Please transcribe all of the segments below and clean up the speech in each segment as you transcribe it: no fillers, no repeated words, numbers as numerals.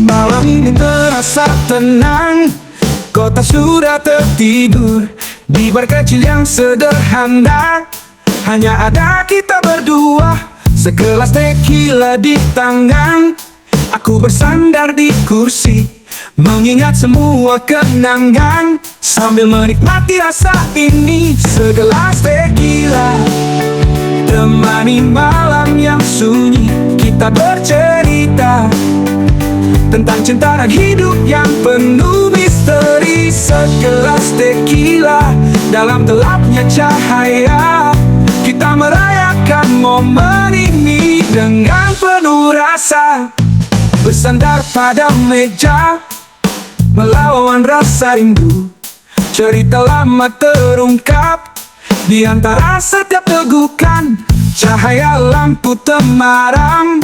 Malam ini terasa tenang, kota sudah tertidur. Di bar kecil yang sederhana, hanya ada kita berdua. Segelas tequila di tangan, aku bersandar di kursi, mengingat semua kenangan, sambil menikmati rasa ini. Segelas tequila temani malam yang sunyi, kita bercerita tentang cinta dan hidup yang penuh misteri. Segelas tequila dalam gelapnya cahaya, kita merayakan momen ini dengan penuh rasa. Bersandar pada meja, melawan rasa rindu, cerita lama terungkap di antara setiap tegukan. Cahaya lampu temaram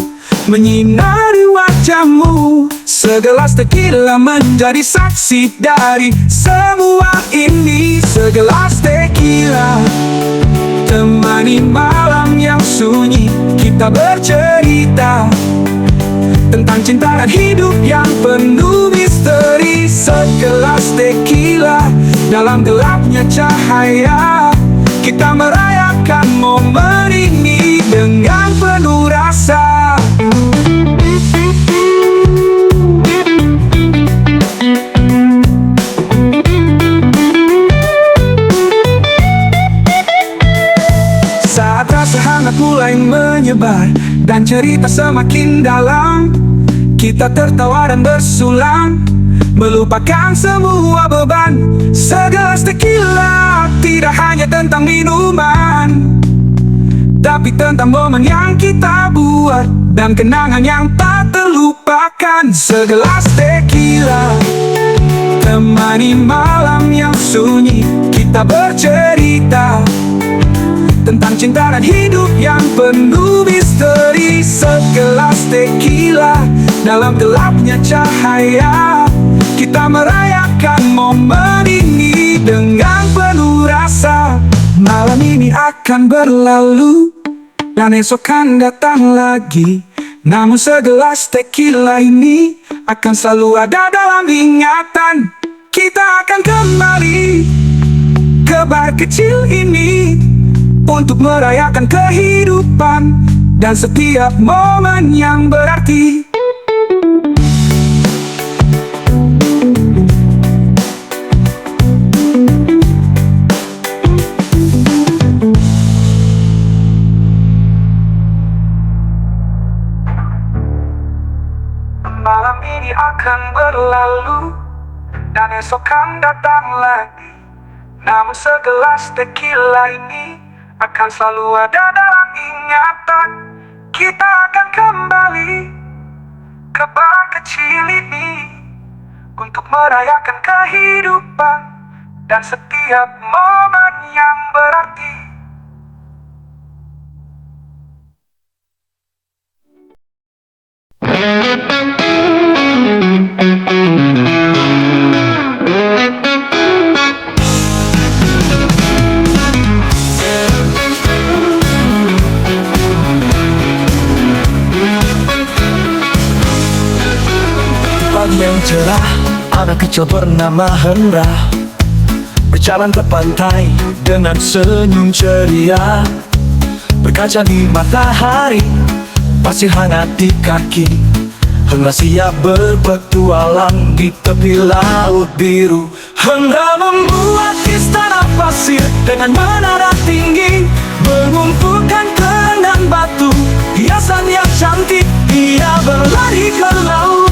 menyinari wajahmu. Segelas tequila menjadi saksi dari semua ini. Segelas tequila temani malam yang sunyi, kita bercerita tentang cinta dan hidup yang penuh misteri. Segelas tequila dalam gelapnya cahaya, kita merayakan momen ini dengan penuh rasa. Saat rasa hangat mulai menyebar dan cerita semakin dalam, kita tertawa dan bersulang, melupakan semua beban. Segelas tequila tidak hanya tentang minuman, tapi tentang momen yang kita buat dan kenangan yang tak terlupakan. Segelas tequila temani malam yang sunyi, kita bercerita tentang cinta dan hidup yang penuh misteri. Segelas tequila dalam gelapnya cahaya, kita merayakan momen ini dengan penuh rasa. Malam ini akan berlalu dan esok kan datang lagi, namun segelas tequila ini akan selalu ada dalam ingatan. Kita akan kembali ke bar kecil ini untuk merayakan kehidupan dan setiap momen yang berarti. Malam ini akan berlalu dan esok kan datang lagi, namun segelas tequila ini akan selalu ada dalam ingatan. Kita akan kembali ke bar kecil ini untuk merayakan kehidupan dan setiap momen yang berarti. Pagi yang cerah, anak kecil bernama Hendra berjalan ke pantai dengan senyum ceria. Berkaca di matahari, pasir hangat di kaki, Hendra siap berpetualang di tepi laut biru. Hendra membuat istana pasir dengan menara tinggi, mengumpulkan kerengan batu, hiasan yang cantik. Dia berlari ke laut,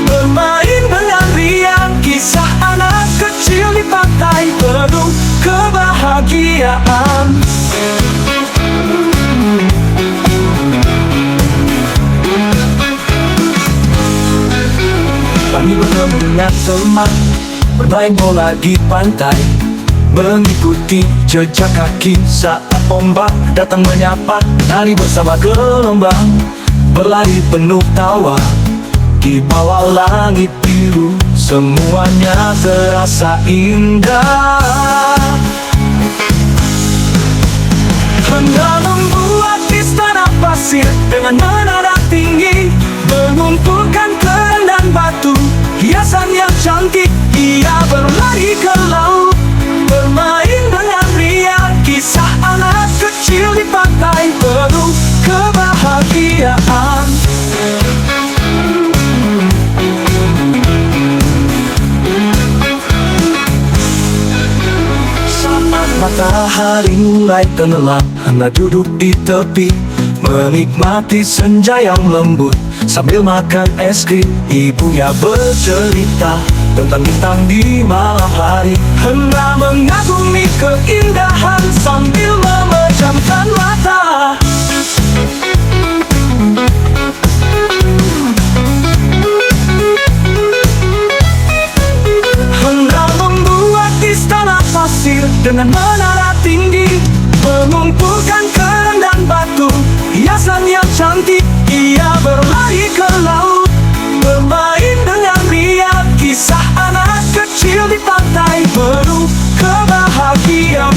bermain dengan riang. Kisah anak kecil di pantai penuh kebahagiaan. Kami bertemu dengan teman, bermain bola di pantai, mengikuti jejak kaki saat ombak datang menyapa. Nari bersama gelombang, berlari penuh tawa di bawah langit biru. Semuanya terasa indah. Hendra membuat istana pasir dengan menara Hari mulai tenggelam, Hana duduk di tepi menikmati senja yang lembut sambil makan es krim. Ibunya bercerita tentang bintang di malam hari. Hana mengagumi keindahan sambil memejamkan mata. Hana membuat istana pasir dengan menara tinggi, mengumpulkan kerang dan batu hiasan yang cantik. Ia berlari ke laut, bermain dengan ria. Kisah anak kecil di pantai, penuh kebahagiaan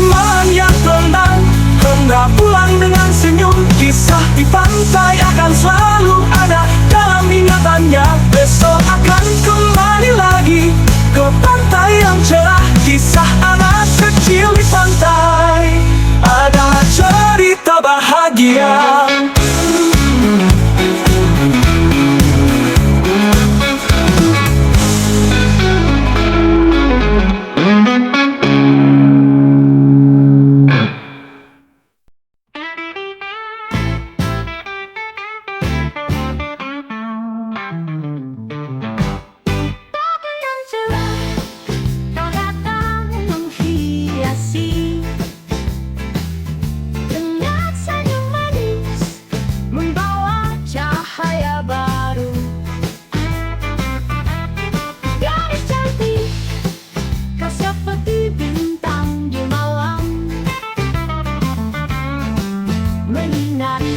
malam yang tenang. Hana pulang dengan senyum, kisah di pantai akan selalu ada dalam ingatannya. Besok akan kembali lagi ke pantai yang cerah. Kisah anak kecil di pantai adalah cerita bahagia.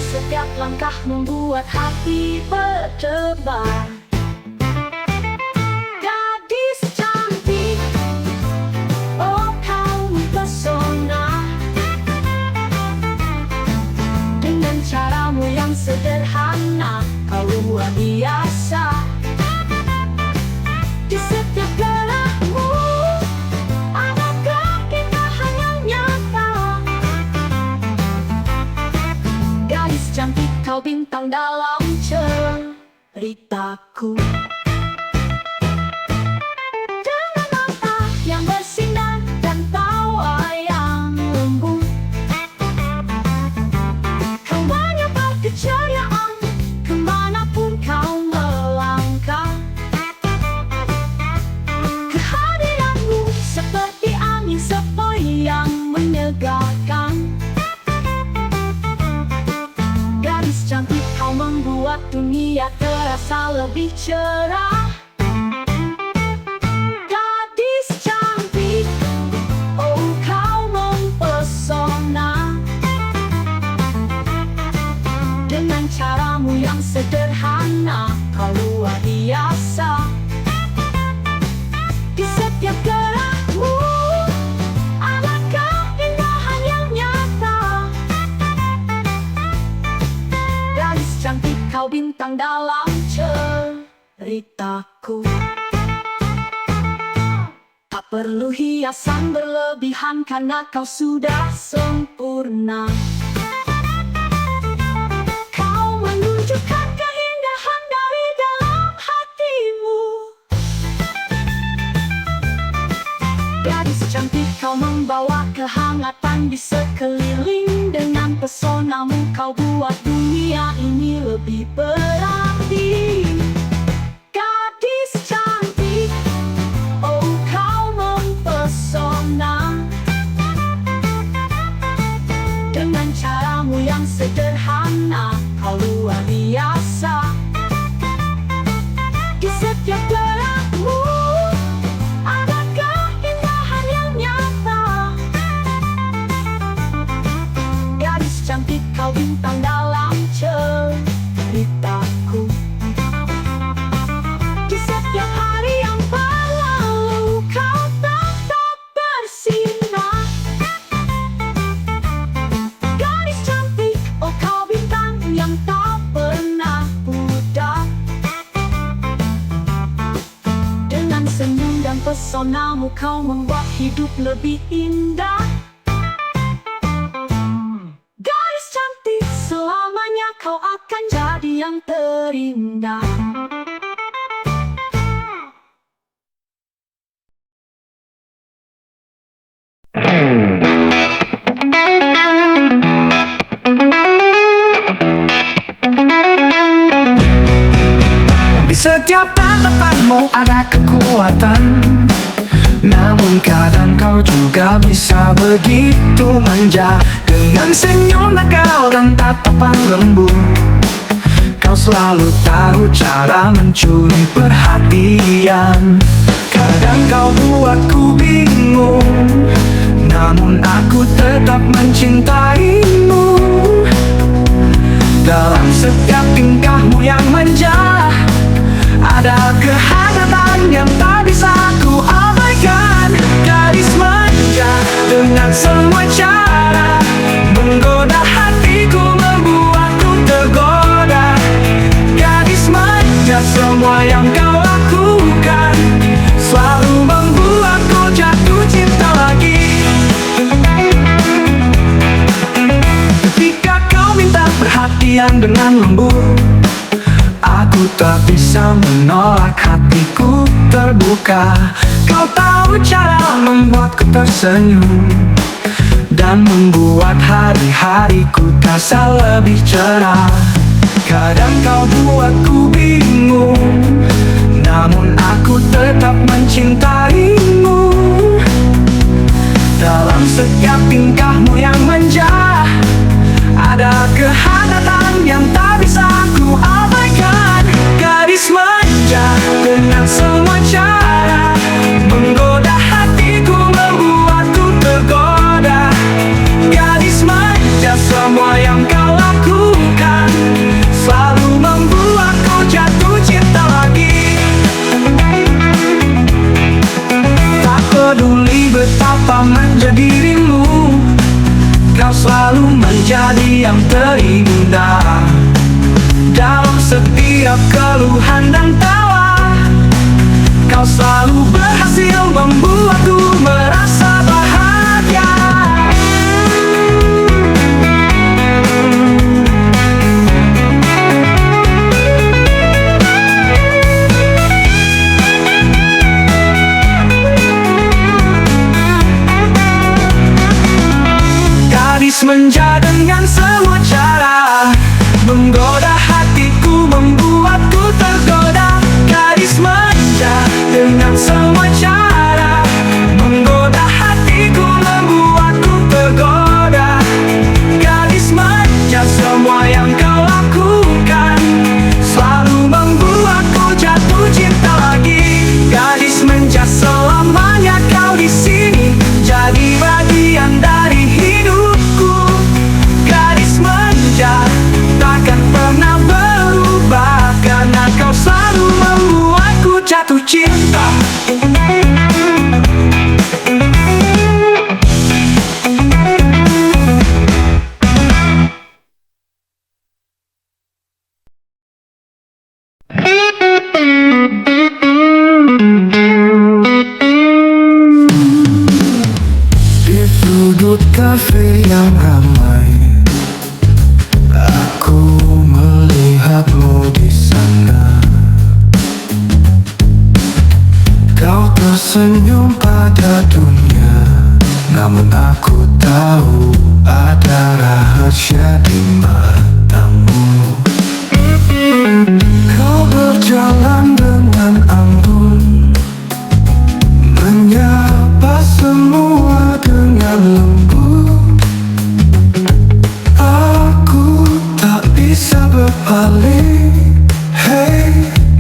Setiap langkah membuat hati berdebar. Gadis cantik, oh kau mempesona. Dengan caramu yang sederhana, kau luar biasa. Di setiap gerakmu ada keindahan yang nyata. Gadis cantik, kau bintang dalam ceritaku. Dengan mata yang bersinar dan tawa yang lembut, kau menyebar keceriaan kemanapun kau melangkah. Kehadiranmu seperti angin sepoi yang menyegarkan. Gadis cantik, kau membuat dunia terasa lebih cerah. Gadis cantik, oh kau mempesona. Dengan caramu yang sederhana, kau luar biasa. Di setiap gerakmu ada keindahan yang nyata. Gadis cantik, kau bintang dalam ceritaku. Tak perlu hiasan berlebihan karena kau sudah sempurna. Kau menunjukkan keindahan dari dalam hatimu. Gadis cantik, kau membawa kehangatan di sekeliling. Dengan pesonamu kau buat dunia ini lebih berarti. Gadis cantik, oh kau mempesona. Dengan caramu yang sederhana, kau luar biasa. Di setiap gerakmu ada keindahan yang nyata. Gadis cantik, kau bintang dalam ceritaku. Di setiap hari yang berlalu, kau tetap bersinar. Gadis cantik, oh kau bintang yang tak pernah pudar. Dengan senyum dan pesonamu kau membuat hidup lebih indah. Gadis cantik, selamanya kau akan jadi yang terindah. setiap tatapanmu ada kekuatan. Namun kadang kau juga bisa begitu manja. Dengan senyum nakal dan tatapan lembut, kau selalu tahu cara mencuri perhatian. Kadang kau buatku bingung, namun aku tetap mencintaimu. Dalam setiap tingkahmu yang manja, ada kehangatan yang tak bisa ku abaikan. Gadis manja dengan semua cara menggoda hatiku, membuatku tergoda. Gadis manja, semua yang kau lakukan selalu membuatku jatuh cinta lagi. Ketika kau minta perhatian dengan lembut, aku tak bisa menolak, hatiku terbuka. Kau tahu cara membuatku tersenyum dan membuat hari-hariku terasa lebih cerah. Kadang kau buatku bingung, namun aku tetap mencintaimu. Dalam setiap tingkahmu yang manja, ada kehangatan yang tak bisa ku abaikan. Gadis manja dengan semua cara menggoda hatiku, membuatku tergoda. Gadis manja, semua yang kau lakukan selalu membuatku jatuh cinta lagi. Tak peduli betapa manja dirimu, kau selalu menjadi yang terindah. Dalam setiap keluhan dan tawa, kau selalu berhasil membuatku merasa bahagia. Gadis manja dengan semua cara menggoda hatiku, membuatku tergoda. Gadis manja dengan semua cara menggoda hatiku, membuatku tergoda. Gadis manja, semua yang kau lakukan selalu membuatku jatuh cinta lagi. Gadis manja, selamanya kau di sini, jadi bagian dari hidupku. Gadis manja takkan pernah berubah, karena kau selalu membuatku jatuh cinta. Di sudut kafe yang ramai, aku melihatmu di sana. Kau tersenyum pada dunia, namun aku tahu ada rahasia di matamu. Kau berjalan dengan anggun, menyapa semua dengan lembut. Aku tak bisa berpaling. Hey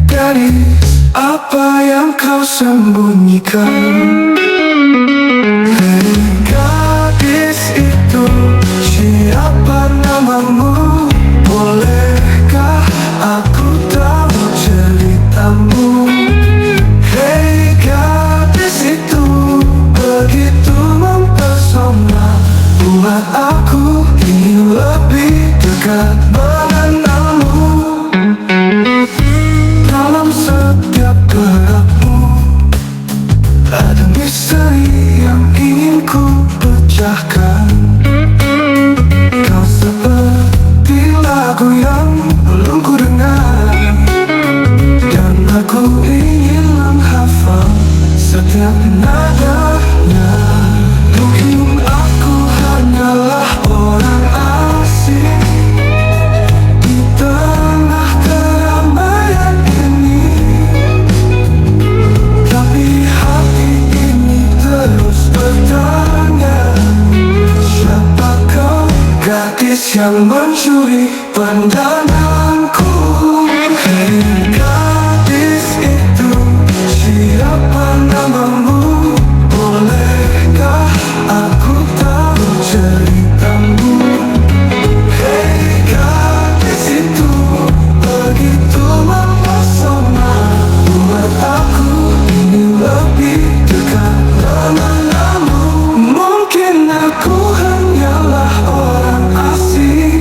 gadis, apa yang kau sembunyikan? Hey gadis itu, siapa namamu? Bolehkah aku tahu ceritamu? Hey gadis itu, begitu mempesona, buat aku ingin lebih dekat mengenalmu. Dalam setiap gerakmu ada misteri yang ingin ku pecahkan. Kau seperti lagu yang belum ku dengar, dan aku ingin menghafal setiap nadanya. Mungkin aku hanyalah orang asing, mencuri pandanganku. Hei gadis itu, siapa namamu? Bolehkah aku tahu ceritamu? Hei gadis itu, begitu mempesona, buat aku ingin lebih dekat denganmu. Mungkin aku hanyalah orang asing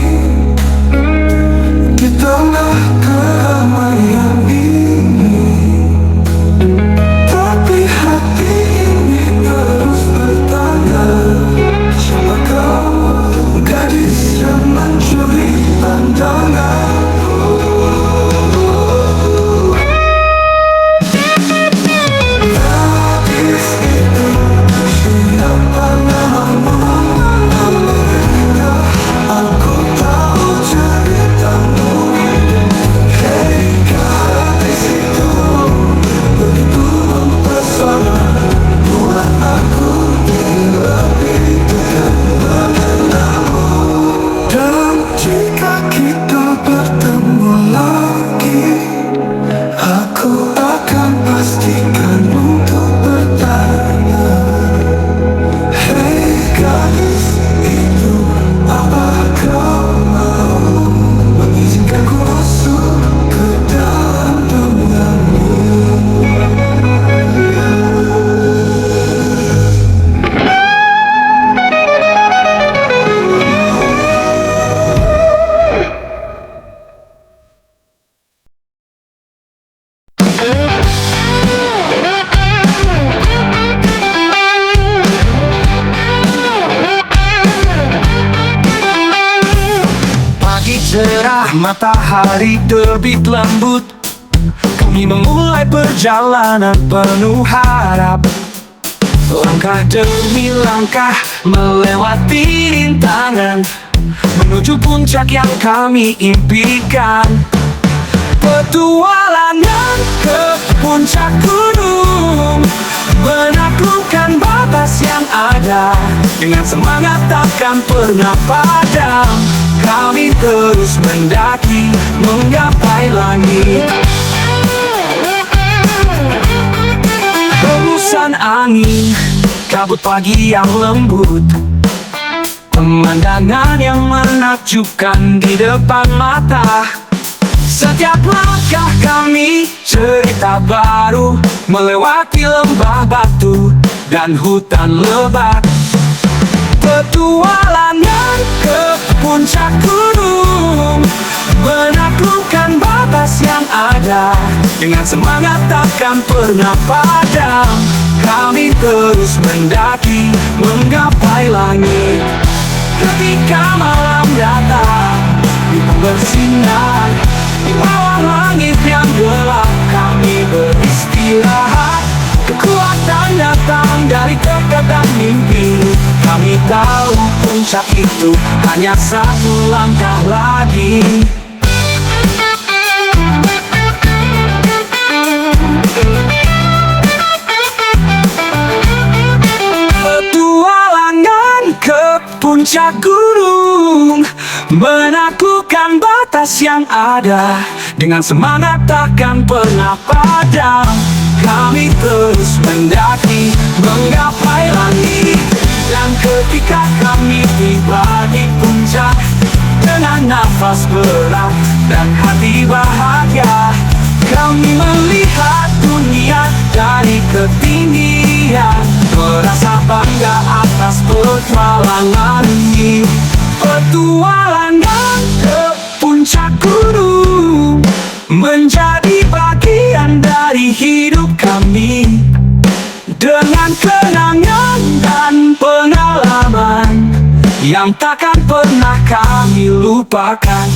di tengah keramaian ini, tapi hati ini terus bertanya, siapa kau, gadis yang mencuri pandanganku? Gadis itu, siapa namamu? Bolehkah aku tahu ceritamu? Hei gadis itu, begitu mempesona, buat aku ingin lebih dekat denganmu. Dan jika kita bertemu lagi, aku akan pastikan untuk bertanya, hei gadis itu, apa kau mau mengizinkanku masuk ke dalam denganmu? Pagi cerah, matahari terbit lembut, kami memulai perjalanan penuh harap. Langkah demi langkah melewati rintangan, menuju puncak yang kami impikan. Petualangan ke puncak gunung, menaklukkan batas yang ada, dengan semangat takkan pernah padam. Kami terus mendaki, menggapai langit. Hembusan angin, kabut pagi yang lembut, pemandangan yang menakjubkan di depan mata. Setiap langkah kami cerita baru, melewati lembah batu dan hutan lebat. Petualangan ke puncak gunung, menaklukkan batas yang ada, dengan semangat takkan pernah padam. Kami terus mendaki, menggapai langit. Ketika malam datang, bintang bersinar di bawah langit yang gelap, kami beristirahat. Kekuatan datang dari tekad dan mimpi. Kami tahu puncak itu hanya satu langkah lagi. Petualangan ke puncak gunung, menaklukkan batas yang ada, dengan semangat takkan pernah padam. Kami terus mendaki, menggapai langit. Dan ketika kami tiba di puncak, dengan nafas berat dan hati bahagia, kami melihat dunia dari ketinggian, merasa bangga atas petualangan ini. Petualangan ke puncak gunung menjadi bagian dari hidup kami, dengan kenangan dan pengalaman yang takkan pernah kami lupakan.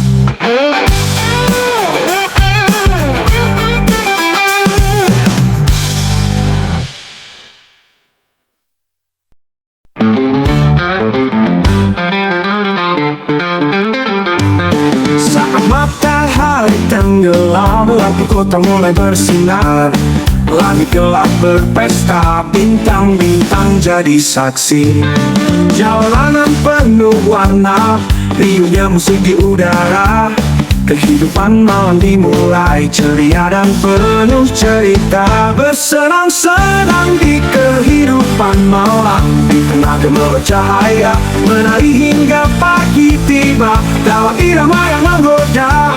Saat matahari tenggelam, lampu kota mulai bersinar. Langit gelap berpesta, bintang-bintang jadi saksi. Jalanan penuh warna, riuhnya musik di udara. Kehidupan malam dimulai ceria dan penuh cerita. Bersenang-senang di kehidupan malam, di tengah gemerlap cahaya, menari hingga pagi tiba dalam irama yang menggoda.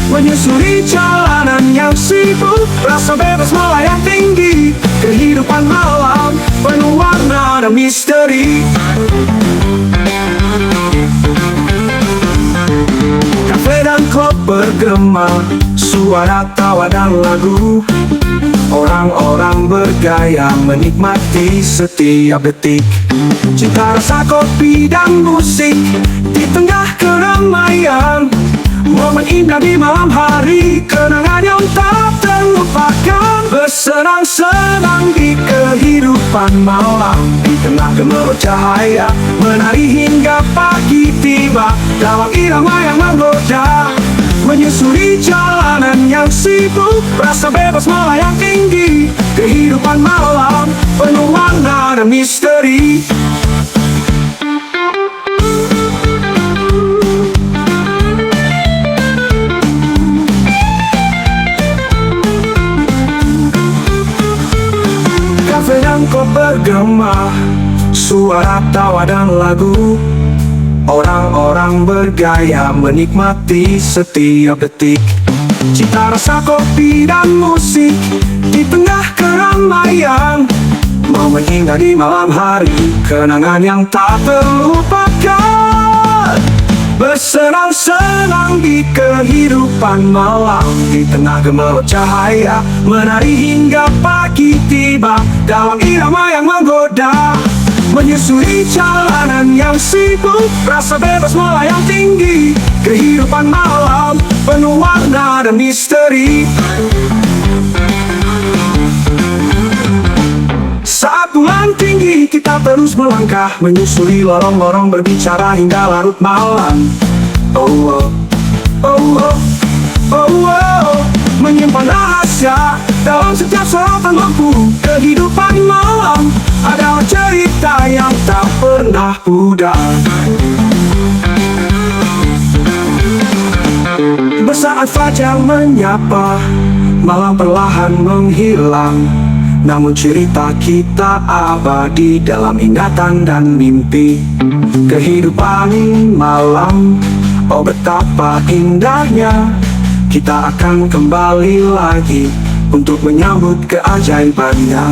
Menyusuri jalanan yang sibuk, rasa bebas melayang tinggi. Kehidupan malam penuh warna dan misteri. Kafe dan klub bergema, suara tawa dan lagu. Orang-orang bergaya menikmati setiap detik. Cinta rasa kopi dan musik di tengah keramaian. Momen indah di malam hari, kenangan yang tak terlupakan. Bersenang-senang di kehidupan malam, di tengah gemerlap cahaya, menari hingga pagi tiba dalam irama yang menggoda. Menyusuri jalanan yang sibuk, rasa bebas melayang tinggi. Kehidupan malam penuh warna dan misteri. Kafe dan klub bergema, suara tawa dan lagu. Orang-orang bergaya menikmati setiap detik. Cita rasa kopi dan musik di tengah keramaian. Momen indah di malam hari, kenangan yang tak terlupakan. Bersenang-senang di kehidupan malam, di tengah gemerlap cahaya, menari hingga pagi tiba dalam irama yang menggoda. Menyusuri jalanan yang sibuk, rasa bebas melayang tinggi. Kehidupan malam penuh warna dan misteri. Saat bulan tinggi kita terus melangkah, menyusuri lorong-lorong berbicara hingga larut malam. Oh oh, oh oh, oh oh. Menyimpan rahasia dalam setiap sorotan lampu. Kehidupan malam adalah cerita yang tak pernah pudar. Bersaat fajar menyapa, malam perlahan menghilang. Namun cerita kita abadi dalam ingatan dan mimpi. Kehidupan malam, oh betapa indahnya. Kita akan kembali lagi untuk menyambut keajaibannya.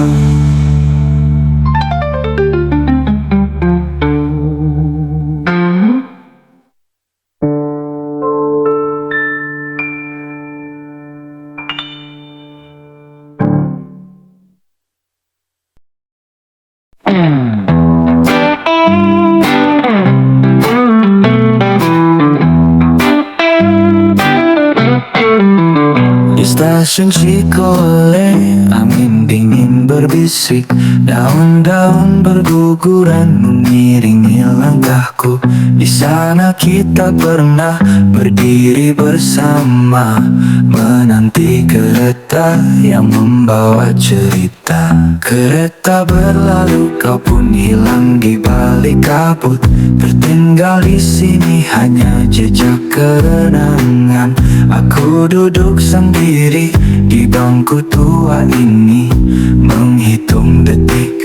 Stasiun Cikole, angin dingin berbisik, daun-daun berguguran mengiringi langkahku. Di sana kita pernah berdiri bersama, menanti kereta yang membawa cerita. Kereta berlalu, kau pun hilang di balik kabut. Tertinggal di sini hanya jejak kenangan. Aku duduk sendiri di bangku tua ini, menghitung detik,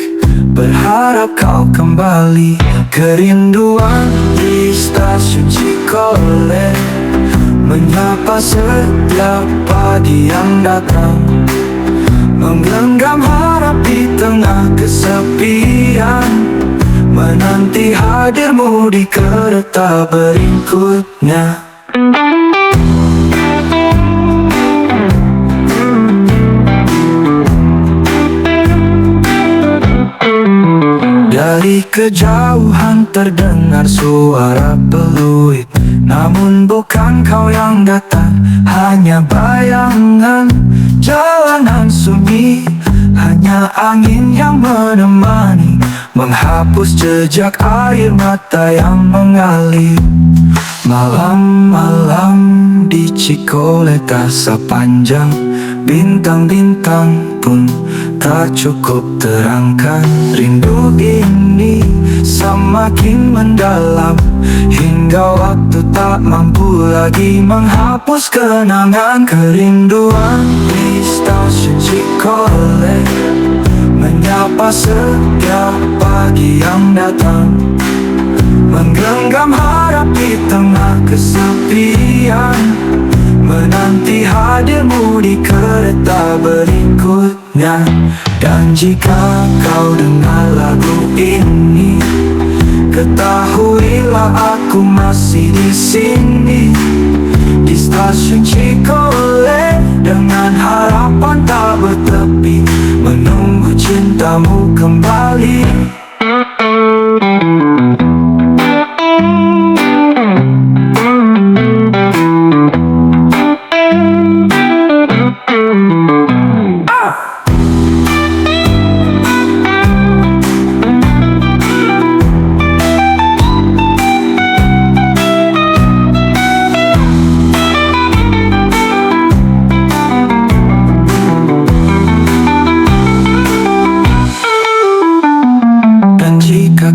berharap kau kembali. Kerinduan di stasiun Cikole, menyapa setiap pagi yang datang, menggenggam harap di tengah kesepian, menanti hadirmu di kereta berikutnya. Dari kejauhan terdengar suara peluit, namun bukan kau yang datang, hanya bayangan. Jalanan sunyi, hanya angin yang menemani, menghapus jejak air mata yang mengalir. Malam-malam di Cikole terasa panjang, bintang-bintang pun tak cukup terangkan. Rindu ini semakin mendalam, hingga waktu tak mampu lagi menghapus kenangan. Kerinduan di stasiun Cikole menyapa setiap pagi yang datang, menggenggam harap di tengah kesepian, menanti hadirmu di kereta berikutnya. Dan jika kau dengar lagu ini, ketahuilah aku masih di sini, di stasiun Cikole, dengan harapan tak bertepi, menunggu cintamu kembali.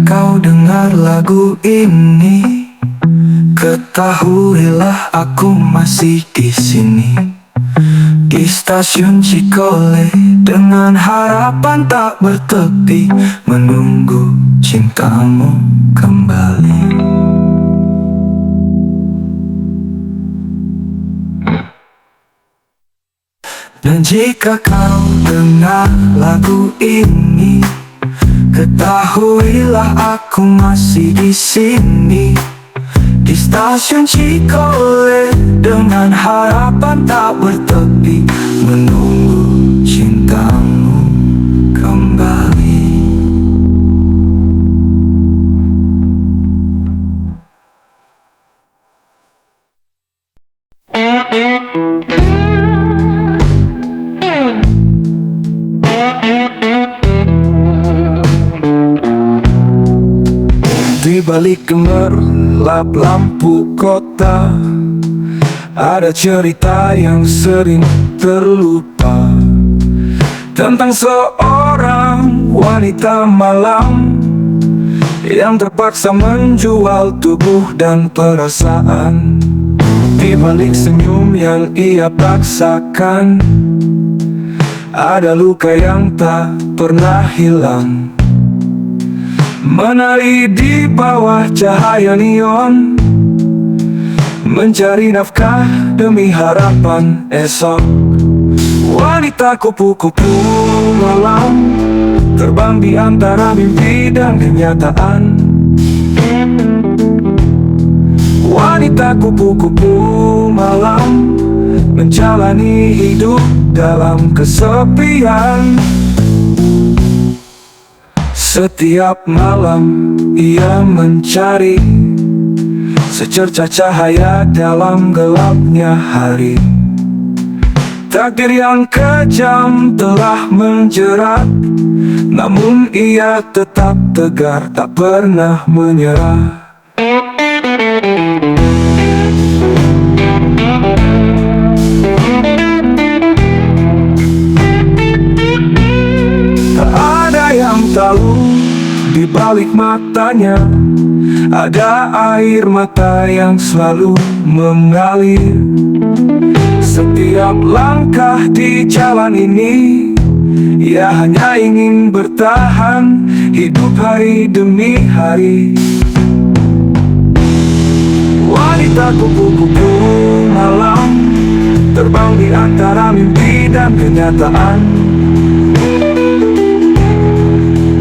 Kau dengar lagu ini, ketahuilah aku masih di sini, di stasiun Cikole, dengan harapan tak bertepi, menunggu cintamu kembali. Dan jika kau dengar lagu ini, ketahuilah aku masih di sini, di stasiun Cikole, dengan harapan tak bertepi, menunggu cintamu kembali. Di balik gemerlap lampu kota, ada cerita yang sering terlupa, tentang seorang wanita malam yang terpaksa menjual tubuh dan perasaan. Di balik senyum yang ia paksakan, ada luka yang tak pernah hilang, menari di bawah cahaya neon, mencari nafkah demi harapan esok. Wanita kupu-kupu malam, terbang di antara mimpi dan kenyataan. Wanita kupu-kupu malam, menjalani hidup dalam kesepian. Setiap malam ia mencari secercah cahaya dalam gelapnya hari. Takdir yang kejam telah menjerat, namun ia tetap tegar, tak pernah menyerah. Tak ada yang tahu di balik matanya, ada air mata yang selalu mengalir. Setiap langkah di jalan ini, ia hanya ingin bertahan, hidup hari demi hari. Wanita kupu-kupu malam, terbang di antara mimpi dan kenyataan.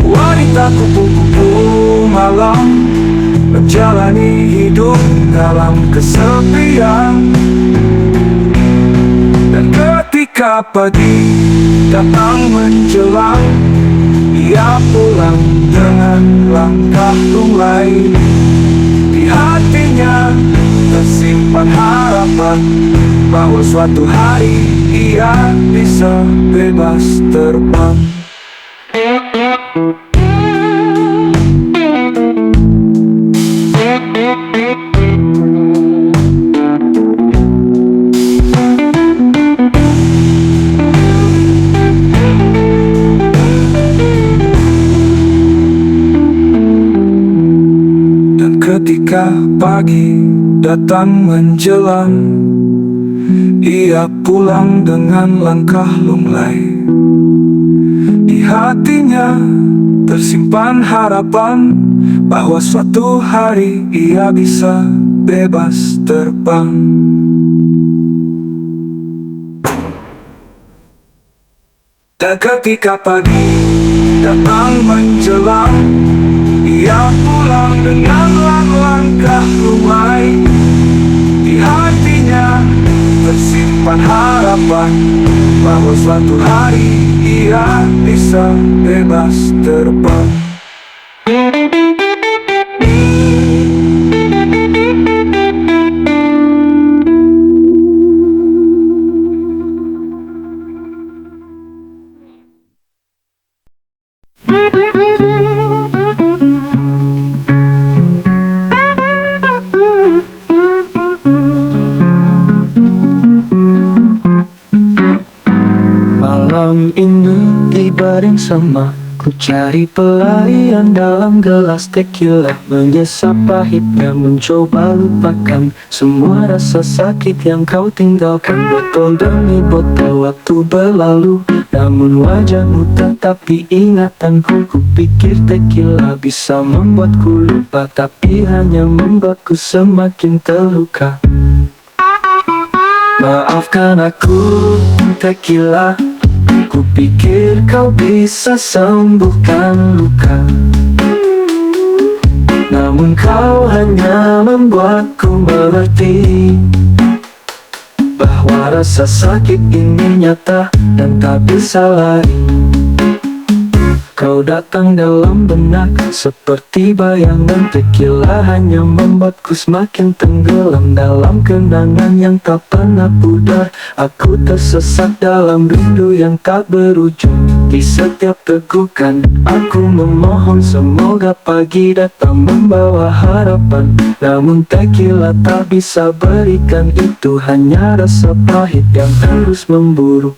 Wanita kupu-kupu malam, menjalani hidup dalam kesepian. Dan ketika pagi datang menjelang, ia pulang dengan langkah lunglai. Di hatinya tersimpan harapan bahwa suatu hari ia bisa bebas terbang. pagi datang menjelang, ia pulang dengan langkah lunglai. Di hatinya tersimpan harapan bahwa suatu hari ia bisa bebas terbang. Dan ketika pagi datang menjelang, ia pulang dengan langkah lunglai. Di hatinya tersimpan harapan bahwa suatu hari ia bisa bebas terbang. Malam ini dibaring sama, ku cari pelarian dalam gelas tequila. Menyesap pahitnya, mencoba lupakan semua rasa sakit yang kau tinggalkan. Botol demi botol waktu berlalu, namun wajahmu tetap diingatanku. Ku pikir tequila bisa membuatku lupa, tapi hanya membuatku semakin terluka. Maafkan aku, tequila. Ku pikir kau bisa sembuhkan luka, namun kau hanya membuatku mengerti bahwa rasa sakit ini nyata dan tak bisa lari. Kau datang dalam benak seperti bayangan, tequila hanya membuatku semakin tenggelam dalam kenangan yang tak pernah pudar. Aku tersesat dalam rindu yang tak berujung. Di setiap tegukan aku memohon semoga pagi datang membawa harapan, namun tequila tak bisa berikan itu, hanya rasa pahit yang terus memburu.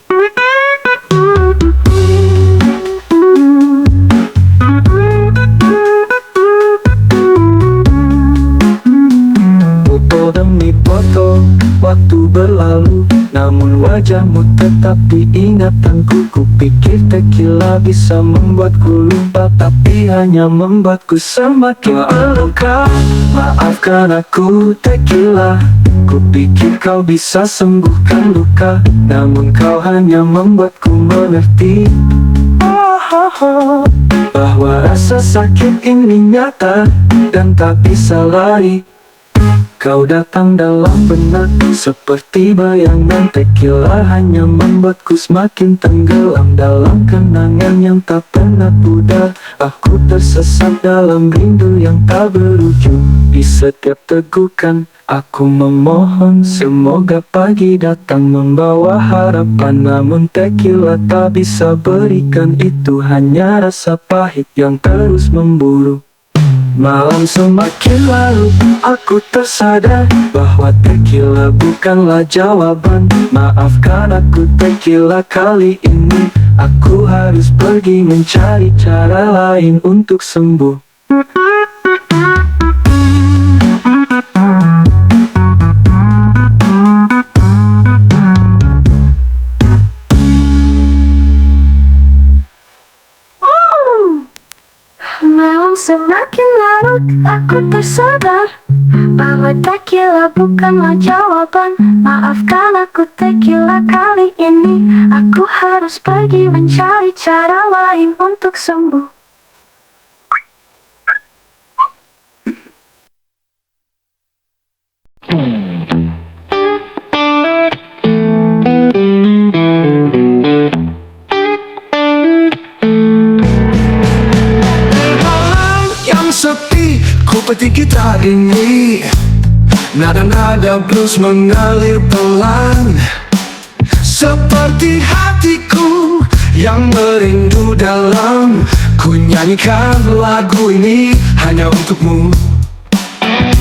Demi botol, waktu berlalu, namun wajahmu tetap diingatanku. Ku pikir tequila bisa membuatku lupa, tapi hanya membuatku semakin terluka. Maafkan aku, tequila. Ku pikir kau bisa sembuhkan luka, namun kau hanya membuatku mengerti bahwa rasa sakit ini nyata dan tak bisa lari. Kau datang dalam benak seperti bayangan, tequila hanya membuatku semakin tenggelam dalam kenangan yang tak pernah pudar. Aku tersesat dalam rindu yang tak berujung. Di setiap tegukan aku memohon semoga pagi datang membawa harapan, namun tequila tak bisa berikan itu, hanya rasa pahit yang terus memburu. Malam semakin larut, aku tersadar bahwa tequila bukanlah jawaban. Maafkan aku, tequila, kali ini aku harus pergi mencari cara lain untuk sembuh. Malam semakin larut, aku tersadar bahwa tequila bukanlah jawaban. Maafkan aku, tequila, kali ini aku harus pergi mencari cara lain untuk sembuh. Sepi, ku petik gitar ini, nada-nada blues mengalir pelan, seperti hatiku yang merindu dalam. Ku nyanyikan lagu ini hanya untukmu.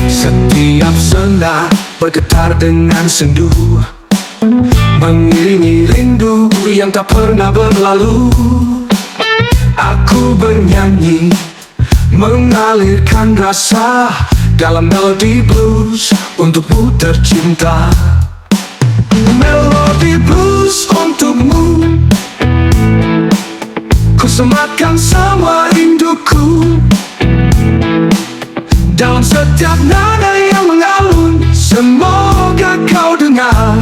Setiap senda bergetar dengan sendu, mengiringi rindu yang tak pernah berlalu. Aku bernyanyi, mengalirkan rasa dalam melodi blues untukmu tercinta. Melodi blues untukmu, ku sematkan semua rinduku dalam setiap nada yang mengalun. Semoga kau dengar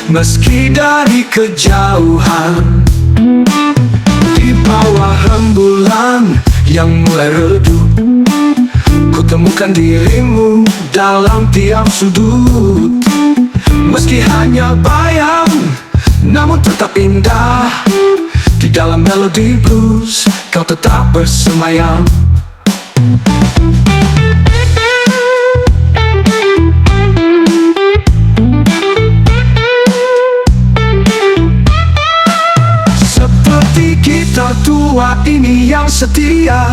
meski dari kejauhan. Di bawah rembulan yang mulai redup, ku temukan dirimu dalam tiap sudut. Meski hanya bayang, namun tetap indah. Di dalam melodi blues, kau tetap bersemayam. Seperti gitar tua ini yang setia,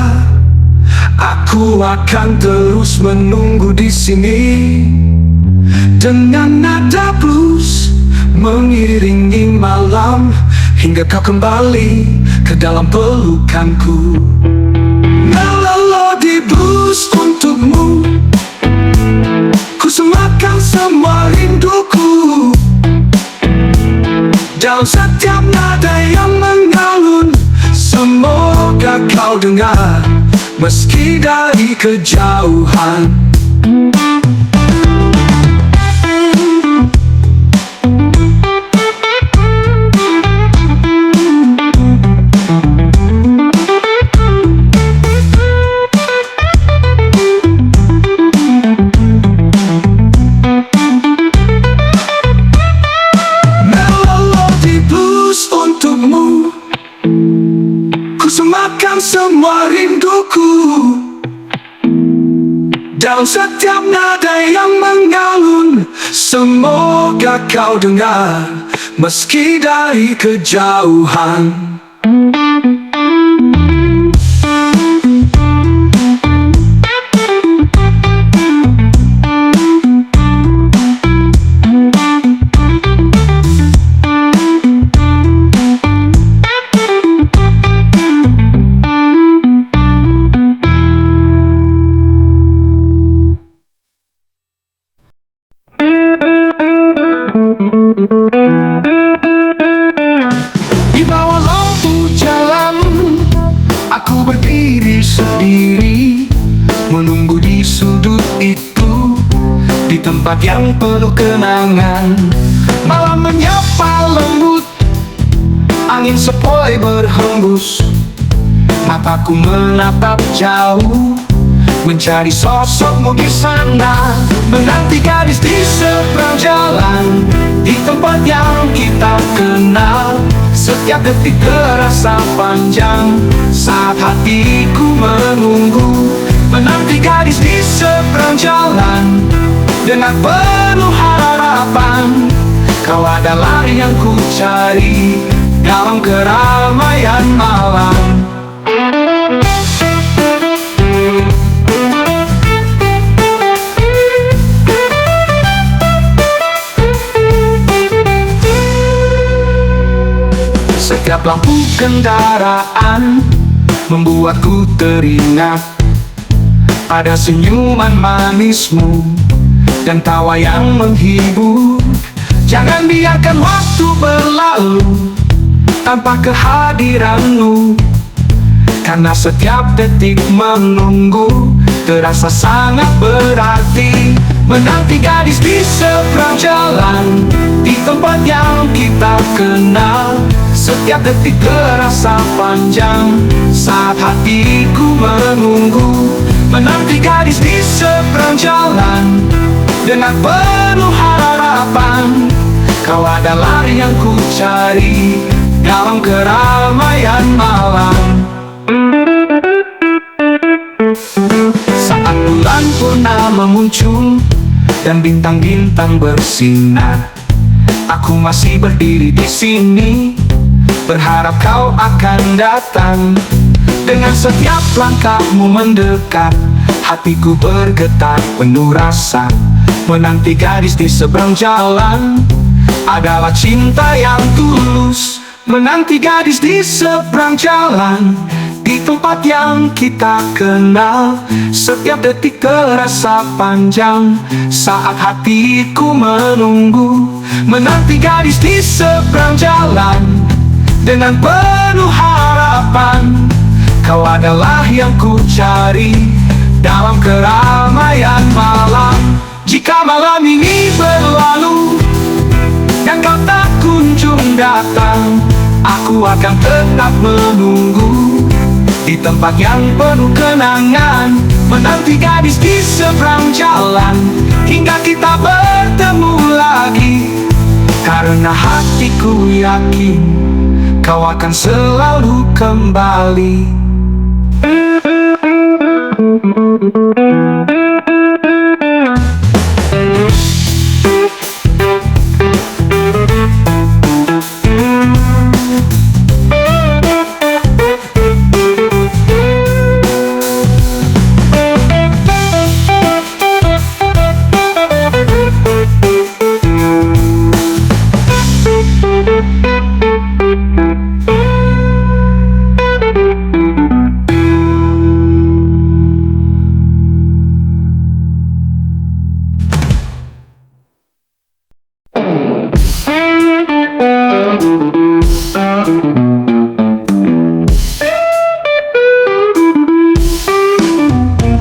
aku akan terus menunggu di sini. Dengan nada blues mengiringi malam, hingga kau kembali ke dalam pelukanku. Melodi blues untukmu, ku sematkan semua rinduku dalam setiap nada yang mengalun. Semoga kau dengar meski dari kejauhan. Sematkan semua rinduku dalam setiap nada yang mengalun. Semoga kau dengar meski dari kejauhan. Di bawah lampu jalan, aku berdiri sendiri, menunggu di sudut itu, di tempat yang penuh kenangan. Malam menyapa lembut, angin sepoi berhembus. Mataku menatap jauh, mencari sosokmu di sana. Menanti gadis di seberang jalan, di tempat yang kita kenal. Setiap detik terasa panjang saat hatiku menunggu. Menanti gadis di seberang jalan dengan penuh harapan. Kau adalah yang ku cari dalam keramaian malam. Setiap lampu kendaraan membuatku teringat pada senyuman manismu dan tawa yang menghibur. Jangan biarkan waktu berlalu tanpa kehadiranmu, karena setiap detik menunggu terasa sangat berarti. Menanti gadis di seberang jalan, di tempat yang kita kenal. Setiap detik terasa panjang saat hatiku menunggu. Menanti gadis di seberang jalan dengan penuh harapan. Kau adalah yang ku cari dalam keramaian malam. Saat bulan purnama muncul dan bintang-bintang bersinar, aku masih berdiri di sini, berharap kau akan datang. Dengan setiap langkahmu mendekat, hatiku bergetar penuh rasa. Menanti gadis di seberang jalan adalah cinta yang tulus. Menanti gadis di seberang jalan, di tempat yang kita kenal. Setiap detik terasa panjang saat hatiku menunggu, menanti gadis di seberang jalan dengan penuh harapan. Kau adalah yang ku cari dalam keramaian malam. Jika malam ini berlalu dan kau tak kunjung datang, aku akan tetap menunggu di tempat yang penuh kenangan, menanti gadis di seberang jalan hingga kita bertemu lagi. Karena hatiku yakin kau akan selalu kembali.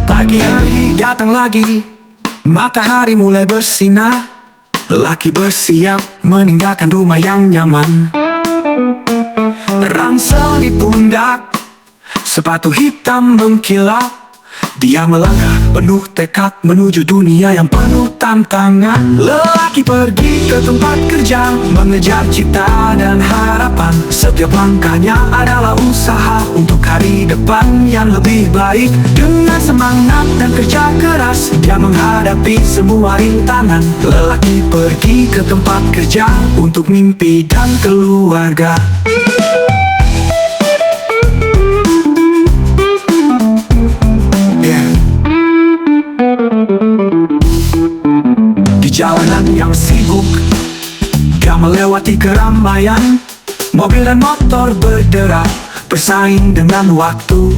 Pagi hari datang lagi, matahari mulai bersinar. Lelaki bersiap meninggalkan rumah yang nyaman. Ransel di pundak, sepatu hitam mengkilap. Dia melangkah penuh tekad menuju dunia yang penuh tantangan. Lelaki pergi ke tempat kerja, mengejar cita dan harapan. Setiap langkahnya adalah usaha untuk hari depan yang lebih baik. Dengan semangat dan kerja keras, dia menghadapi semua rintangan. Lelaki pergi ke tempat kerja untuk mimpi dan keluarga. Di jalanan yang sibuk, dia melewati keramaian. Mobil dan motor berderak, bersaing dengan waktu.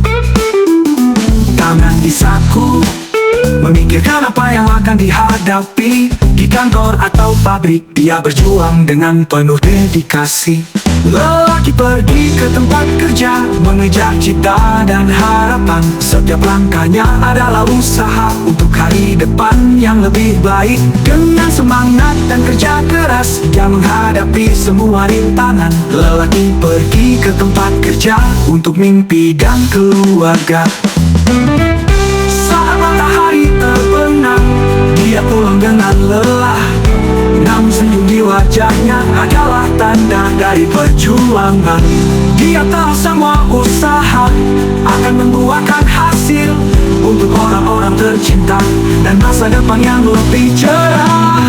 Tangan di saku, memikirkan apa yang akan dihadapi. Di kantor atau pabrik, dia berjuang dengan penuh dedikasi. Lelaki pergi ke tempat kerja, mengejar cita dan harapan. Setiap langkahnya adalah usaha untuk hari depan yang lebih baik. Dengan semangat dan kerja keras, dia menghadapi semua rintangan. Lelaki pergi ke tempat kerja untuk mimpi dan keluarga. Saat matahari terbenam, dia pulang dengan lelah. Namun senyum di wajahnya adalah tanda dari perjuangan. Dia tahu semua usaha akan membuahkan hasil untuk orang-orang tercinta dan masa depan yang lebih cerah.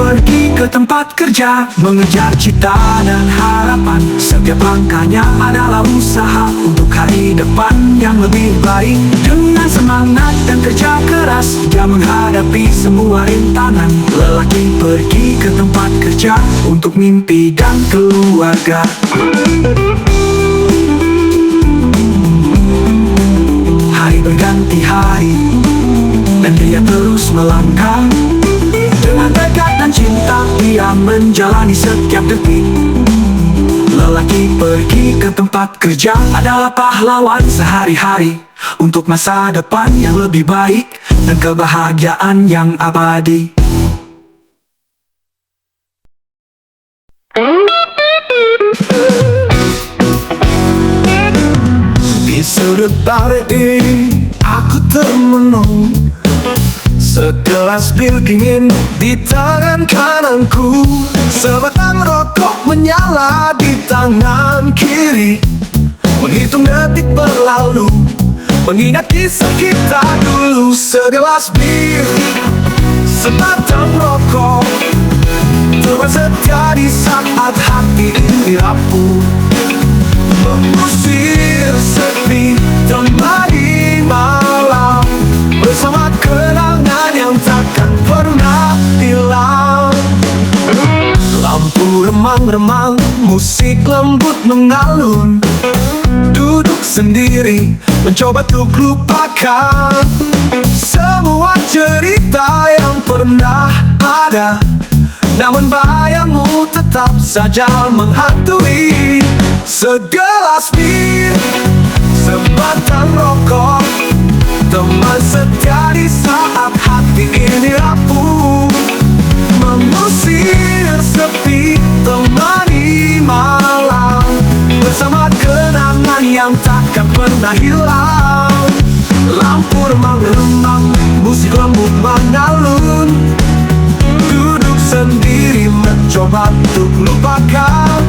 Pergi ke tempat kerja, mengejar cita dan harapan. Setiap langkahnya adalah usaha untuk hari depan yang lebih baik. Dengan semangat dan kerja keras, dia menghadapi semua rintangan. Lelaki pergi ke tempat kerja untuk mimpi dan keluarga. Hari berganti hari, dan dia terus melangkah. Dengan tekad dan cinta, dia menjalani setiap detik. Lelaki pergi ke tempat kerja adalah pahlawan sehari-hari untuk masa depan yang lebih baik dan kebahagiaan yang abadi. Di sudut balik ini, aku termenung. Segelas bir dingin di tangan kananku, sebatang rokok menyala di tangan kiri. Menghitung detik berlalu, mengingat kisah kita dulu. Segelas bir, sebatang rokok, teman setia di saat hati ini rapuh. Mengusir sepi, temani malam bersama kenangan yang takkan pernah lembut mengalun. Duduk sendiri, mencoba untuk lupakan semua cerita yang pernah ada. Namun bayangmu tetap saja menghantui. Segelas bir, sebatang rokok, teman setia di saat hati ini rapuh. Mengusir sepi, temani malam bersama kenangan yang takkan pernah hilang. Lampu remang-remang, musik lembut mengalun. Duduk sendiri mencoba untuk lupakan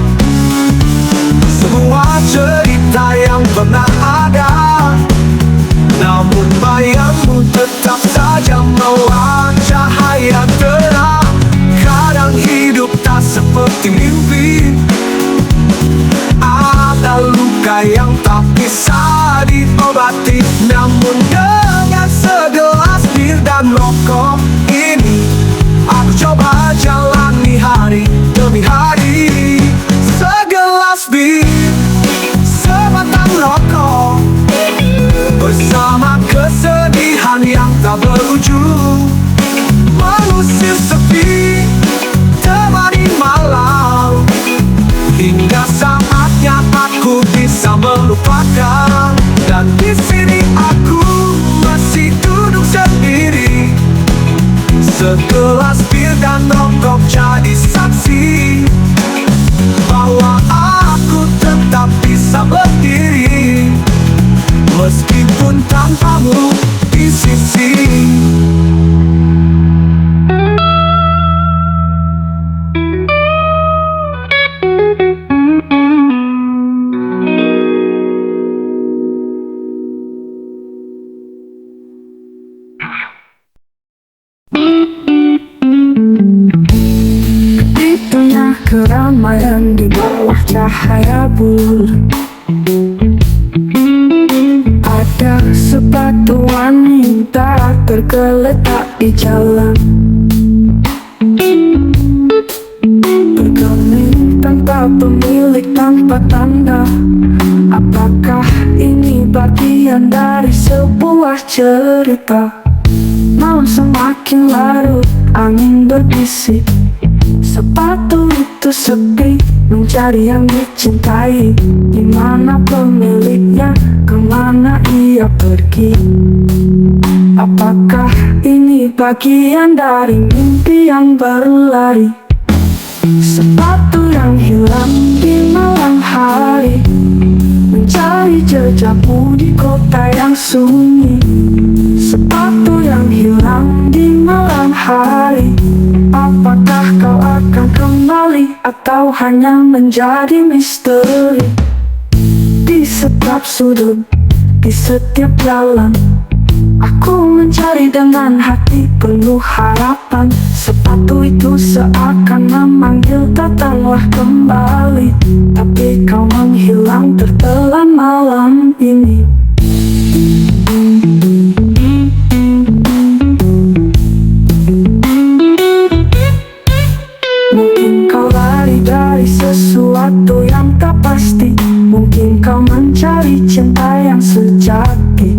semua cerita yang pernah ada. Namun bayangmu tetap saja membawa cahaya terang. Kadang hidup tak seperti mimpi. Ada luka yang tak bisa diobati. Namun dengan segelas bir dan rokok ini, aku coba jalani hari demi hari. Segelas bir, sebatang rokok, bersama kesedihan yang tak berujung. Mengusir sepi, temani malam, hingga saatnya aku bisa melupakan. Dan di sini aku masih duduk sendiri. Segelas bir dan rokok jadi saksi bahwa aku tetap bisa berdiri meskipun tanpamu di sisi. Di tengah keramaian, di bawah cahaya bulan, ada sepatu wanita tergeletak di jalan. Bergeming tanpa pemilik, tanpa tanda. Apakah ini bagian dari sebuah cerita? Malam semakin larut, angin berbisik. Sepatu itu sepi, mencari yang dicintai. Di mana pemiliknya, kemana ia pergi? Apakah ini bagian dari mimpi yang berlari? Sepatu yang hilang di malam hari, mencari jejakmu di kota yang sunyi. Sepatu yang hilang di malam hari, apakah kau akan kembali atau hanya menjadi misteri? Di setiap sudut, di setiap jalan, aku mencari dengan hati penuh harapan. Sepatu itu seakan memanggil, datanglah kembali. Tapi kau menghilang tertelan malam ini. Mungkin kau lari dari sesuatu yang tak pasti. Mungkin kau mencari cinta yang sejati.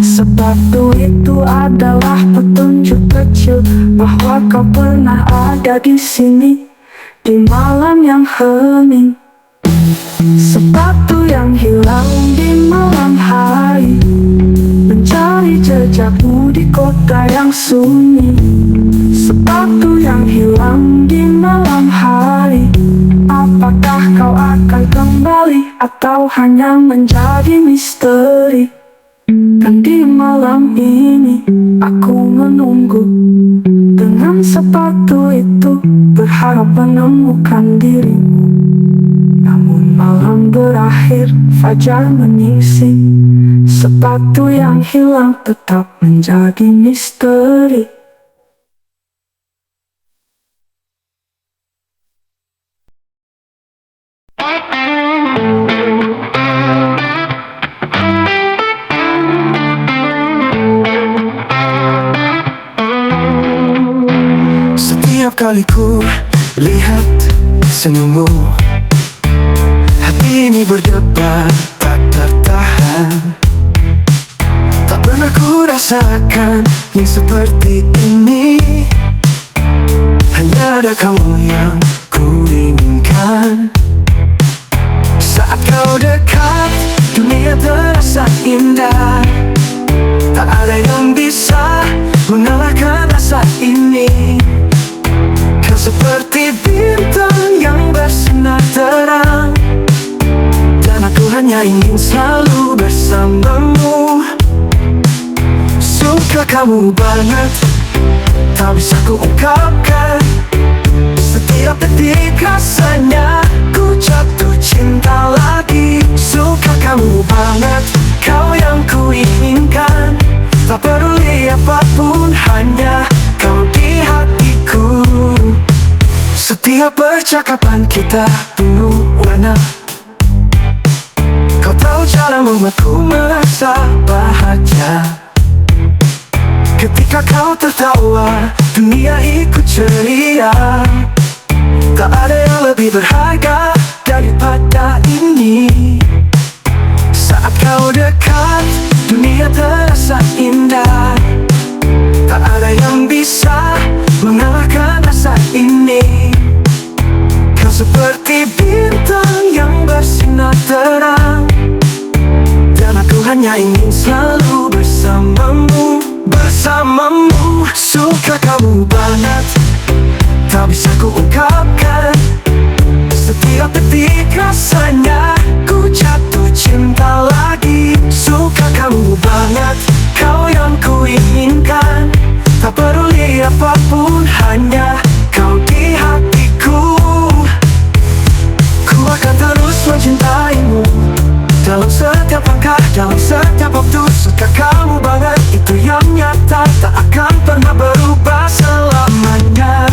Sepatu itu adalah petunjuk kecil bahwa kau pernah ada di sini di malam yang hening. Sepatu yang hilang di malam hari, mencari jejakmu di kota yang sunyi. Sepatu yang hilang di malam hari, apakah kau akan kembali atau hanya menjadi misteri? Dan di malam ini aku menunggu dengan sepatu itu, berharap menemukan dirimu. Namun malam berakhir, fajar menyingsing. Sepatu yang hilang tetap menjadi misteri. Setiap kali ku lihat senyummu, merasakan yang seperti ini. Hanya ada kamu yang ku inginkan. Saat kau dekat, dunia terasa indah. Tak ada yang bisa mengalahkan rasa ini. Kau seperti bintang yang bersinar terang, dan aku hanya ingin selalu bersamamu. Suka kamu banget, tak bisa ku ungkapkan. Setiap detik rasanya ku jatuh cinta lagi. Suka kamu banget, kau yang ku inginkan. Tak peduli apapun, hanya kau di hatiku. Setiap percakapan kita penuh warna. Kau tahu cara membuatku merasa bahagia. Ketika kau tertawa, dunia ikut ceria. Tak ada yang lebih berharga daripada ini. Saat kau dekat, dunia terasa indah. Tak ada yang bisa mengalahkan rasa ini. Kau seperti bintang yang bersinar terang, dan aku hanya ingin selalu bersamamu. Bersamamu, suka kamu banget, tak bisa ku ungkapkan. Setiap detik rasanya ku jatuh cinta lagi. Suka kamu banget, kau yang ku inginkan. Tak peduli apapun, hanya kau di hatiku. Ku akan terus mencintaimu dalam setiap langkah, dalam setiap waktu. Suka kamu banget, itu yang nyata, tak akan pernah berubah selamanya.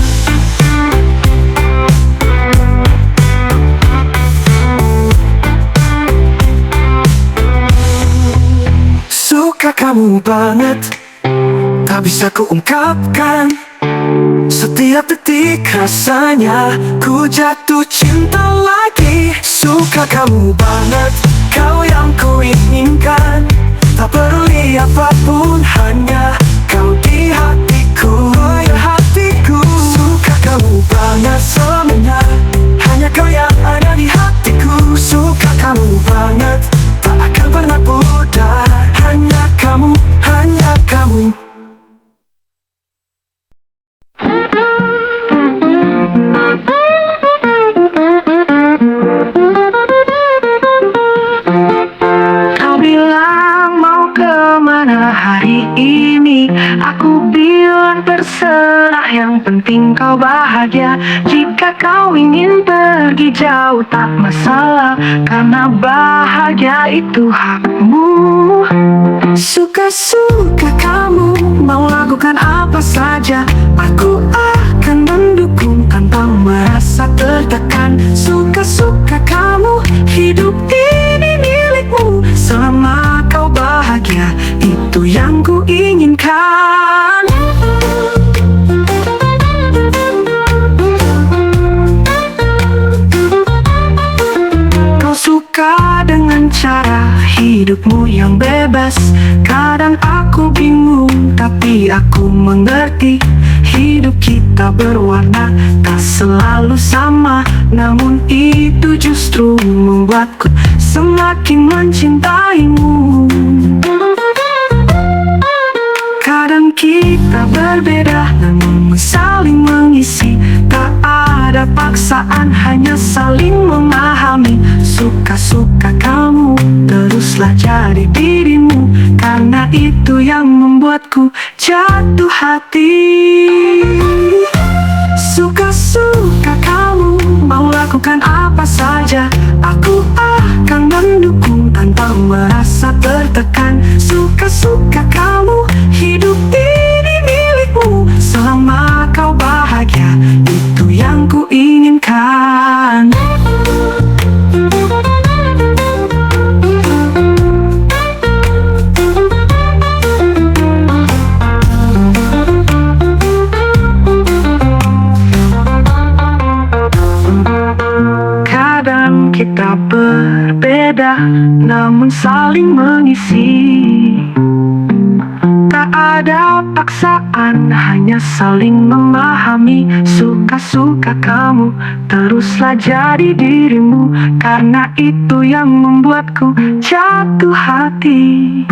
Suka kamu banget, tak bisa ku ungkapkan. Setiap detik rasanya ku jatuh cinta lagi. Suka kamu banget, kau yang ku inginkan. Tak peduli apapun, hanya kau di hatiku. Oh ya hatiku, suka kamu banget selamanya. Hanya kau yang ada di hatiku. Suka kamu banget, tak akan pernah pudar. Hanya kamu, hanya kamu. Kau bilang mau kemana hari ini. Aku bilang terserah, yang penting kau bahagia. Jika kau ingin pergi jauh tak masalah, karena bahagia itu hakmu. Suka-suka kamu mau lakukan apa saja, aku akan mendukung tanpa merasa tertekan. Suka-suka kamu, hidup ini milikmu. Selama kau bahagia, itu yang ku inginkan. Kau suka dengan cara hidupmu yang bebas. Kadang aku bingung, tapi aku mengerti. Hidup kita berwarna, tak selalu sama. Namun itu justru membuatku semakin mencintaimu. Kadang kita berbeda, namun saling mengisi. Tak ada paksaan, hanya saling memahami. Suka-suka kamu, teruslah jadi dirimu. Karena itu yang membuatku jatuh hati. Suka-suka kamu mau lakukan apa saja, aku akan mendukung tanpa merasa tertekan. Suka-suka kamu, hidup ini milikmu. Selama kau bahagia, itu yang ku inginkan. Kadang kita berbeda, namun saling mengisi. Tak ada paksaan, hanya saling memahami. Suka-suka kamu, teruslah jadi dirimu. Karena itu yang membuatku jatuh hati.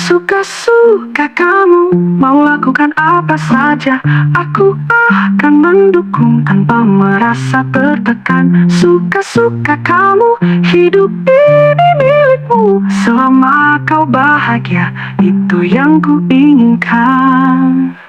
Suka-suka kamu, mau lakukan apa saja, aku akan mendukung tanpa merasa tertekan. Suka-suka kamu, hidup ini milikmu. Selama kau bahagia, itu yang ku inginkan.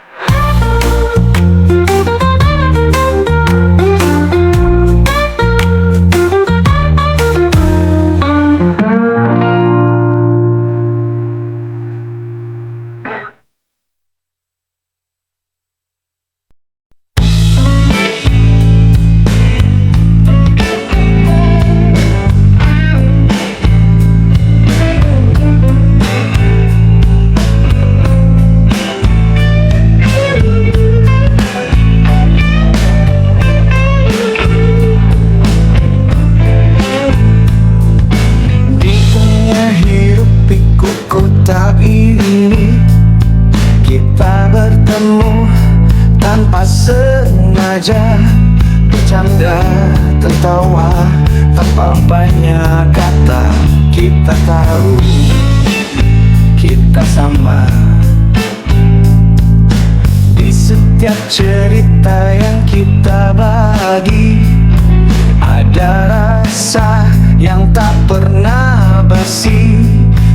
Tanpa sengaja bercanda, tertawa tanpa banyak kata. Kita tahu kita sama di setiap cerita yang kita bagi. Ada rasa yang tak pernah basi.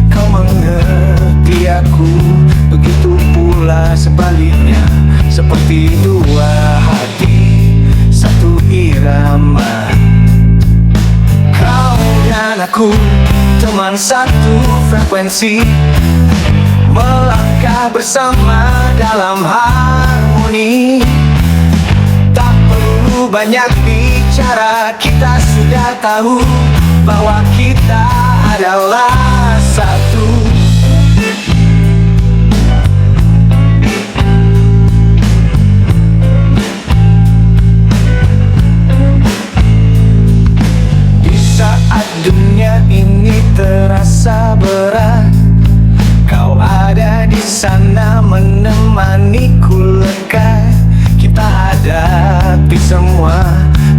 Kau mengerti aku, begitu pula sebaliknya. Seperti dua hati, satu irama. Kau dan aku, teman satu frekuensi, melangkah bersama dalam harmoni. Tak perlu banyak bicara, kita sudah tahu bahwa kita adalah satu. Saat dunia ini terasa berat, kau ada di sana menemaniku lekat. Kita hadapi semua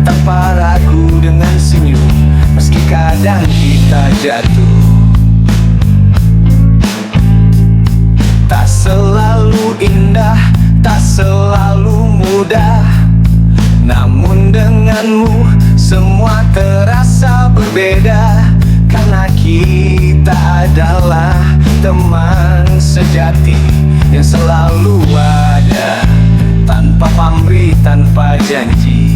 tanpa ragu dengan senyum, meski kadang kita jatuh. Tak selalu indah, tak selalu mudah, namun denganmu semua terasa berbeda. Karena kita adalah teman sejati yang selalu ada, tanpa pamrih, tanpa janji.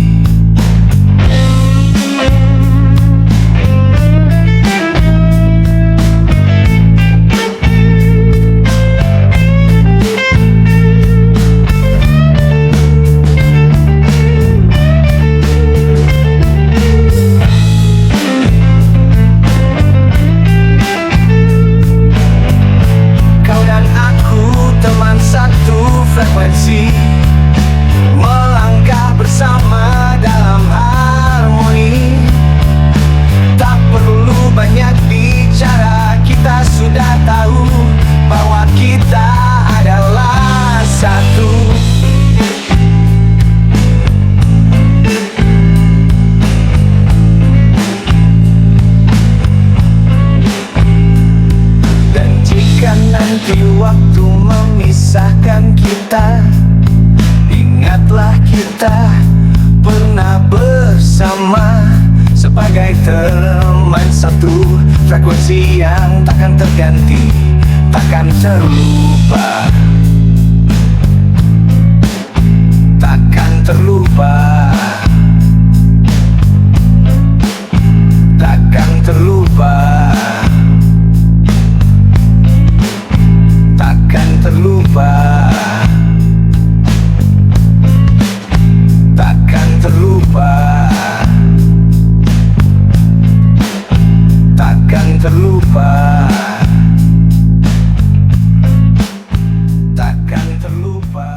Frekuensi, melangkah bersama dalam harmoni. Tak perlu banyak bicara, kita sudah tahu bahwa kita adalah satu. Dan jika nanti waktu memisahkan kita, ingatlah kita pernah bersama sebagai teman satu. Frekuensi yang takkan terganti, takkan terlupa, takkan terlupa, takkan terlupa, takkan terlupa, takkan terlupa, takkan terlupa, takkan terlupa.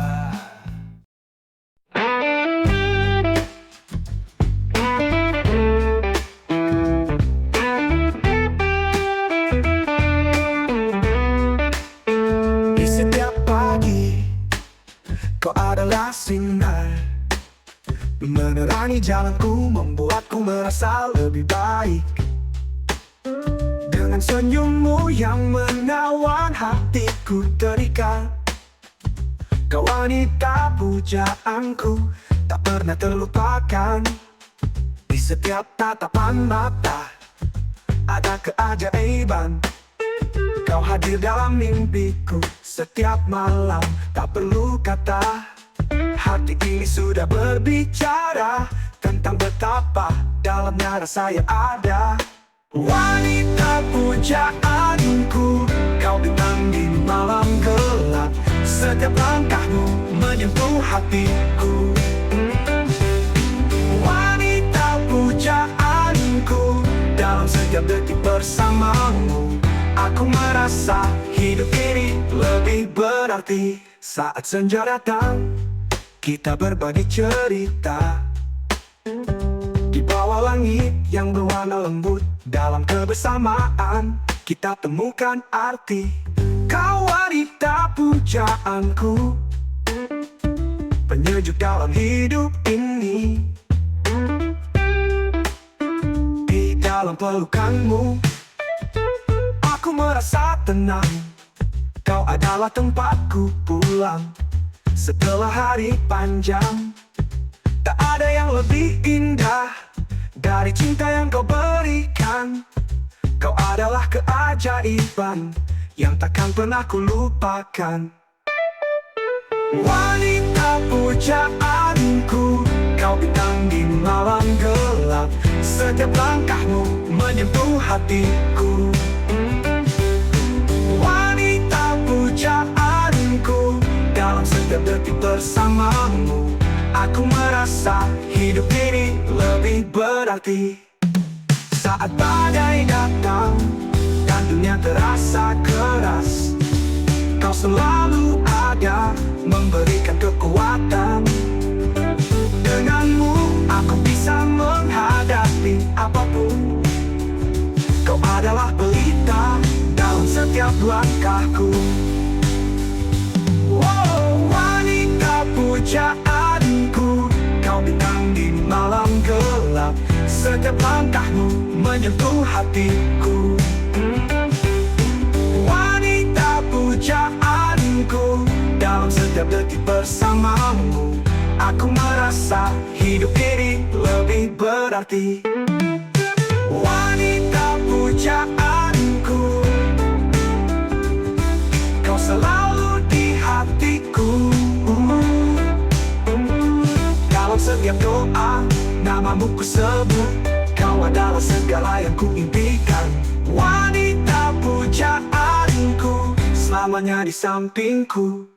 Menerangi jalanku, membuatku merasa lebih baik. Dengan senyummu yang menawan hatiku terikat. Kau wanita pujaanku, tak pernah terlupakan. Di setiap tatapan mata ada keajaiban. Kau hadir dalam mimpiku setiap malam, tak perlu kata. Hati ini sudah berbicara tentang betapa dalamnya rasa yang ada. Wanita pujaanku, kau bintang di malam gelap. Setiap langkahmu menyentuh hatiku. Wanita pujaanku, dalam setiap detik bersamamu aku merasa hidup ini lebih berarti. Saat senja datang, kita berbagi cerita di bawah langit yang berwarna lembut. Dalam kebersamaan kita temukan arti. Kau wanita pujaanku, penyejuk dalam hidup ini. Di dalam pelukanmu aku merasa tenang. Kau adalah tempatku pulang setelah hari panjang. Tak ada yang lebih indah dari cinta yang kau berikan. Kau adalah keajaiban yang takkan pernah ku lupakan. Wanita pujaanku, kau bintang di malam gelap. Setiap langkahmu menyentuh hatiku. Wanita pujaanku, dalam setiap detik bersamamu aku merasa hidup ini lebih berarti. Saat badai datang dan dunia terasa keras, kau selalu ada memberikan kekuatan. Denganmu aku bisa menghadapi apapun. Kau adalah pelita dalam setiap langkahku. Wow, wanita pujaanku, kau bintang di malam gelap. Setiap langkahmu menyentuh hatiku. Wanita pujaanku, dalam setiap detik bersamamu aku merasa hidup ini lebih berarti. Wanita pujaanku, kau selalu di hatiku. Dalam setiap doa namamu ku sebut. Kau adalah segala yang ku impikan. Wanita pujaanku, selamanya di sampingku.